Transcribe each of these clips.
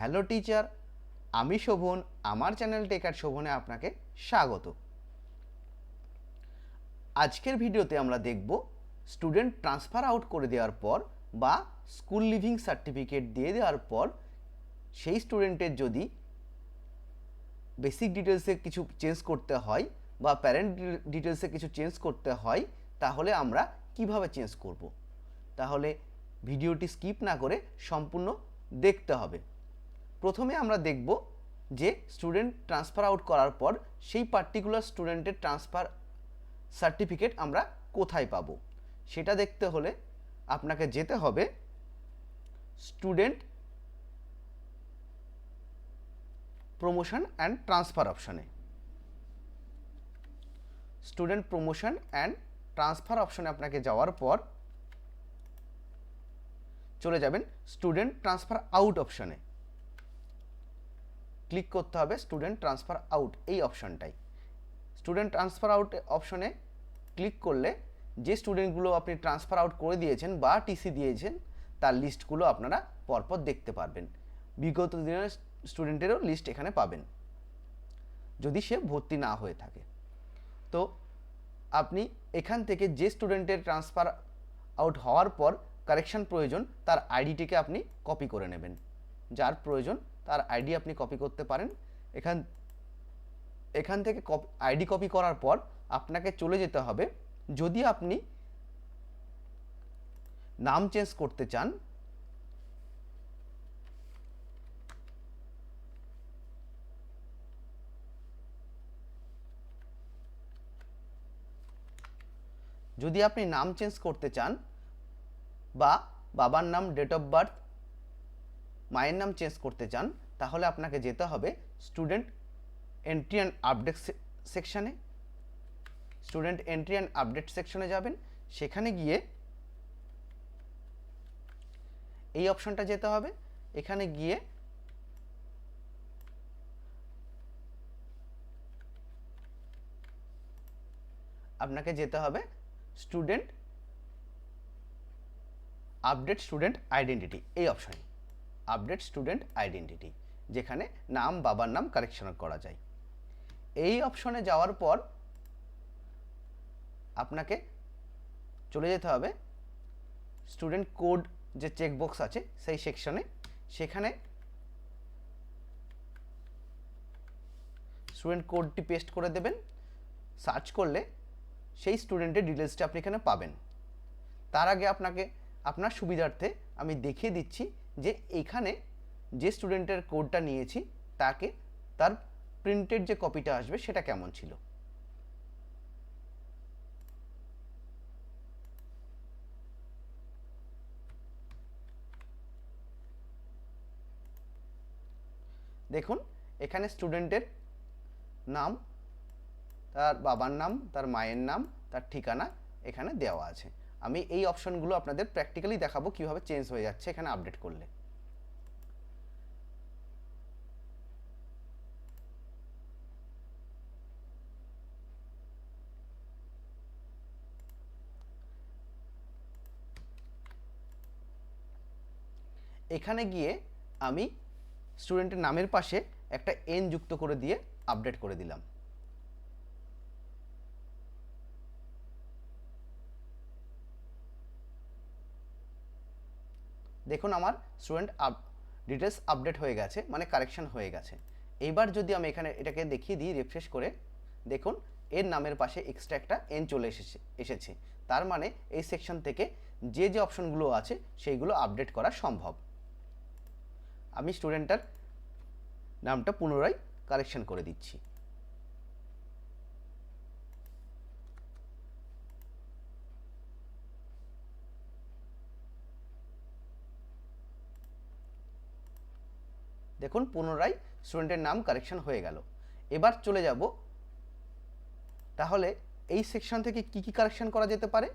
Hello teacher, আমি শোভন। আমার channel টেকার শোভনে আপনাকে স্বাগত। আজকের ভিডিওতে আমরা দেখব স্টুডেন্ট ট্রান্সফার আউট করে দেওয়ার পর বা স্কুল লিভিং সার্টিফিকেট দিয়ে দেওয়ার পর সেই স্টুডেন্টের যদি বেসিক ডিটেলসে কিছু চেঞ্জ করতে হয় বা প্যারেন্ট ডিটেলসে কিছু চেঞ্জ করতে হয়, তাহলে আমরা কিভাবে চেঞ্জ করব। তাহলে ভিডিওটি স্কিপ না করে সম্পূর্ণ দেখতে হবে। প্রথমে আমরা দেখব যে স্টুডেন্ট ট্রান্সফার আউট করার পর সেই পার্টিকুলার স্টুডেন্টের ট্রান্সফার সার্টিফিকেট আমরা কোথায় পাব। সেটা দেখতে হলে আপনাকে যেতে হবে স্টুডেন্ট প্রমোশন অ্যান্ড ট্রান্সফার অপশানে। স্টুডেন্ট প্রমোশন অ্যান্ড ট্রান্সফার অপশানে আপনাকে যাওয়ার পর চলে যাবেন স্টুডেন্ট ট্রান্সফার আউট অপশানে। ক্লিক করতে হবে স্টুডেন্ট ট্রান্সফার আউট এই অপশানটাই। স্টুডেন্ট ট্রান্সফার আউট অপশনে ক্লিক করলে যে স্টুডেন্টগুলো আপনি ট্রান্সফার আউট করে দিয়েছেন বা টিসি দিয়েছেন তার লিস্টগুলো আপনারা পরপর দেখতে পারবেন। বিগত দিনের স্টুডেন্টেরও লিস্ট এখানে পাবেন যদি সে ভর্তি না হয়ে থাকে। তো আপনি এখান থেকে যে স্টুডেন্টের ট্রান্সফার আউট হওয়ার পর কারেকশন প্রয়োজন তার আইডিটিকে আপনি কপি করে নেবেন। যার প্রয়োজন তার আইডি আপনি কপি করতে পারেন। এখান থেকে আইডি কপি করার পর আপনাকে চলে যেতে হবে, যদি আপনি নাম চেঞ্জ করতে চান বা বাবার নাম, ডেট অফ বার্থ, মায়ের নাম চেঞ্জ করতে চান, তাহলে আপনাকে যেতে হবে স্টুডেন্ট এন্ট্রি অ্যান্ড আপডেট সেকশানে। স্টুডেন্ট এন্ট্রি অ্যান্ড আপডেট সেকশনে যাবেন। সেখানে গিয়ে এই অপশনটা যেতে হবে। এখানে গিয়ে আপনাকে যেতে হবে স্টুডেন্ট আপডেট স্টুডেন্ট আইডেন্টিটি এই অপশানে। আপডেট স্টুডেন্ট আইডেন্টিটি, যেখানে নাম, বাবার নাম কারেকশন করা যায়। এই অপশনে যাওয়ার পর আপনাকে চলে যেতে হবে স্টুডেন্ট কোড যে চেকবক্স আছে সেই সেকশনে। সেখানে স্টুডেন্ট কোডটি পেস্ট করে দেবেন। সার্চ করলে সেই স্টুডেন্টের ডিটেলসটা আপনি এখানে পাবেন। তার আগে আপনার সুবিধার্থে আমি দেখিয়ে দিচ্ছি যে এখানে যে স্টুডেন্টের কোডটা নিয়েছি তার প্রিন্টেড যে কপিটা আসবে সেটা কেমন ছিল। দেখুন এখানে স্টুডেন্টের নাম, তার বাবার নাম, তার মায়ের নাম, তার ঠিকানা এখানে দেওয়া আছে। আমি এই অপশনগুলো আপনাদের প্র্যাকটিক্যালি দেখাবো কিভাবে চেঞ্জ হয়ে যাচ্ছে এখানে আপডেট করলে। এখানে গিয়ে আমি স্টুডেন্টের নামের পাশে একটা এন যুক্ত করে দিয়ে আপডেট করে দিলাম। দেখুন আমার স্টুডেন্ট ডিটেলস আপডেট হয়ে গেছে, মানে কারেকশন হয়ে গেছে। এইবার যদি আমি এখানে এটাকে দেখিয়ে দিই রিফ্রেশ করে, দেখুন এর নামের পাশে এক্সট্রা একটা এন চলে এসেছে। তার মানে এই সেকশন থেকে যে অপশনগুলো আছে সেইগুলো আপডেট করা সম্ভব। আমি স্টুডেন্টটার নামটা পুনরায় কারেকশন করে দিচ্ছি। দেখুন পুনরায় স্টুডেন্টের নাম কারেকশন হয়ে গেল। এবার চলে যাব, তাহলে এই সেকশন থেকে কি কি কারেকশন করা যেতে পারে।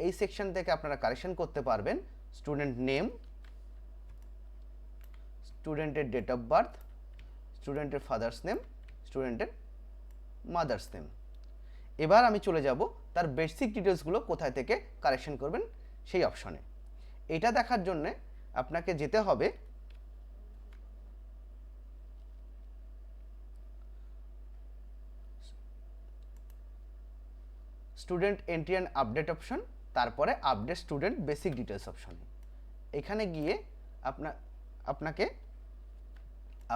এই সেকশন থেকে আপনারা কারেকশন করতে পারবেন স্টুডেন্ট নেম, স্টুডেন্টের ডেট অফ বার্থ, স্টুডেন্টের ফাদার্স নেম, স্টুডেন্টের মাদার্স নেম। এবার আমি চলে যাব তার বেসিক ডিটেলসগুলো কোথায় থেকে কারেকশন করবেন সেই অপশনে। এটা দেখার জন্যে আপনাকে যেতে হবে student entry and update option, তারপরে আপডেট স্টুডেন্ট বেসিক ডিটেলস অপশনে। এখানে গিয়ে আপনাকে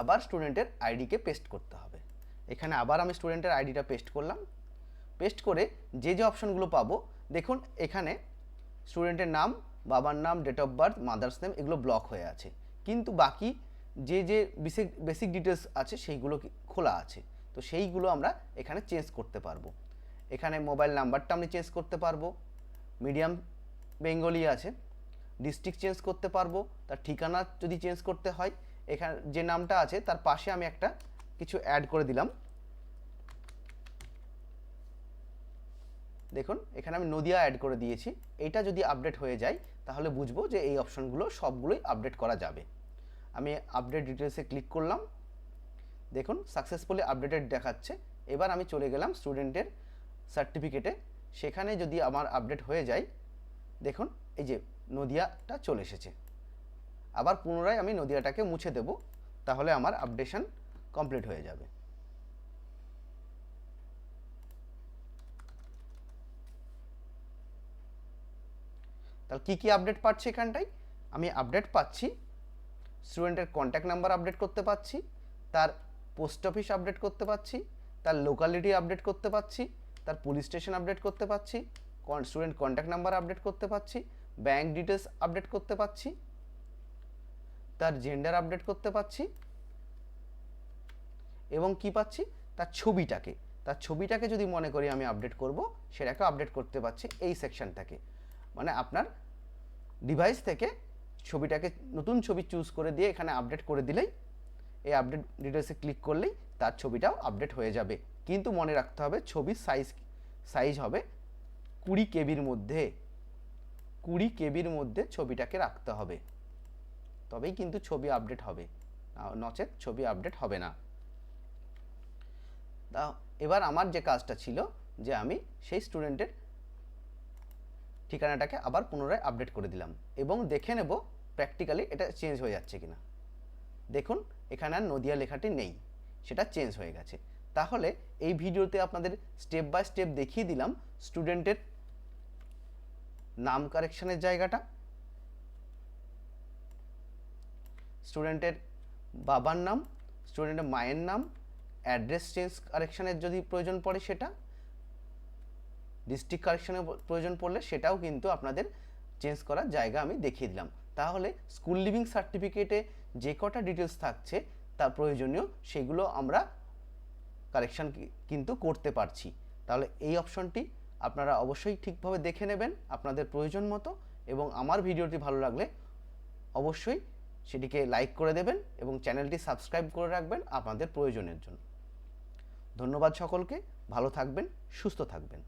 আবার স্টুডেন্টের আইডিকে পেস্ট করতে হবে। এখানে আবার আমি স্টুডেন্টের আইডিটা পেস্ট করলাম। পেস্ট করে যে অপশনগুলো পাবো, দেখুন এখানে স্টুডেন্টের নাম, বাবার নাম, date of birth, mother's name এগুলো ব্লক হয়ে আছে, কিন্তু বাকি যে বেসিক ডিটেলস আছে সেইগুলো খোলা আছে। তো সেইগুলো আমরা এখানে চেঞ্জ করতে পারবো। এখানে মোবাইল নাম্বারটা আমি চেঞ্জ করতে পারবো, মিডিয়াম বেঙ্গলি আছে, ডিস্ট্রিক্ট চেঞ্জ করতে পারবো, তার ঠিকানা যদি চেঞ্জ করতে হয় এখানে যে নামটা আছে তার পাশে আমি একটা কিছু অ্যাড করে দিলাম। দেখুন এখানে আমি নদিয়া অ্যাড করে দিয়েছি। এইটা যদি আপডেট হয়ে যায় তাহলে বুঝবো যে এই অপশনগুলো সবগুলোই আপডেট করা যাবে। আমি আপডেট ডিটেলসে ক্লিক করলাম, দেখুন সাকসেসফুলি আপডেটেড দেখাচ্ছে। এবার আমি চলে গেলাম স্টুডেন্টের সার্টিফিকেটে, সেখানে যদি আমার আপডেট হয়ে যায়, দেখুন এই যে নদিয়াটা চলে এসেছে। আবার পুনরায় আমি নদিয়াটাকে মুছে দেব, তাহলে আমার আপডেশন কমপ্লিট হয়ে যাবে। তাহলে কী আপডেট পাচ্ছি এখানটায়? আমি আপডেট পাচ্ছি স্টুডেন্টের কন্ট্যাক্ট নাম্বার আপডেট করতে পারছি, তার পোস্ট অফিস আপডেট করতে পারছি, তার লোকালিটি আপডেট করতে পারছি, তার পুলিশ স্টেশন আপডেট করতে পারছি, স্টুডেন্ট কন্ট্যাক্ট নাম্বার আপডেট করতে পারছি, ব্যাঙ্ক ডিটেলস আপডেট করতে পারছি, তার জেন্ডার আপডেট করতে পারছি, এবং কি পাচ্ছি তার ছবিটাকে যদি মনে করি আমি আপডেট করব, সেটাকে আপডেট করতে পারছি এই সেকশনটাকে। মানে আপনার ডিভাইস থেকে ছবিটাকে নতুন ছবি চুজ করে দিয়ে এখানে আপডেট করে দিলেই, এই আপডেট ডিটেলসে ক্লিক করলেই তার ছবিটাও আপডেট হয়ে যাবে। কিন্তু মনে রাখতে হবে ছবির সাইজ হবে 20 কেবির মধ্যে, 20 কেবির মধ্যে ছবিটাকে রাখতে হবে, তবেই কিন্তু ছবি আপডেট হবে, নচেত ছবি আপডেট হবে না। তা এবার আমার যে কাজটা ছিল যে আমি সেই স্টুডেন্টের ঠিকানাটাকে আবার পুনরায় আপডেট করে দিলাম এবং দেখে নেব প্র্যাকটিক্যালি এটা চেঞ্জ হয়ে যাচ্ছে কিনা। দেখুন এখানে আর নদিয়া লেখাটি নেই, সেটা চেঞ্জ হয়ে গেছে। তাহলে এই ভিডিওতে আপনাদের স্টেপ বাই স্টেপ দেখিয়ে দিলাম স্টুডেন্টের নাম কারেকশনের জায়গাটা, স্টুডেন্টের বাবার নাম, স্টুডেন্টের মায়ের নাম, অ্যাড্রেস চেঞ্জ কারেকশনের যদি প্রয়োজন পড়ে সেটা, ডিস্ট্রিক্ট কারেকশনের প্রয়োজন পড়লে সেটাও কিন্তু আপনাদের চেঞ্জ করার জায়গা আমি দেখিয়ে দিলাম। তাহলে স্কুল লিভিং সার্টিফিকেটে যে কটা ডিটেলস থাকছে তার প্রয়োজনীয় সেগুলো আমরা কারেকশন কিন্তু করতে পারছি। তাহলে এই অপশনটি আপনারা অবশ্যই ঠিকভাবে দেখে নেবেন আপনাদের প্রয়োজন মতো, এবং আমার ভিডিওটি ভালো লাগলে অবশ্যই সেটিকে লাইক করে দেবেন এবং চ্যানেলটি সাবস্ক্রাইব করে রাখবেন আপনাদের প্রয়োজনের জন্য। ধন্যবাদ সকলকে, ভালো থাকবেন, সুস্থ থাকবেন।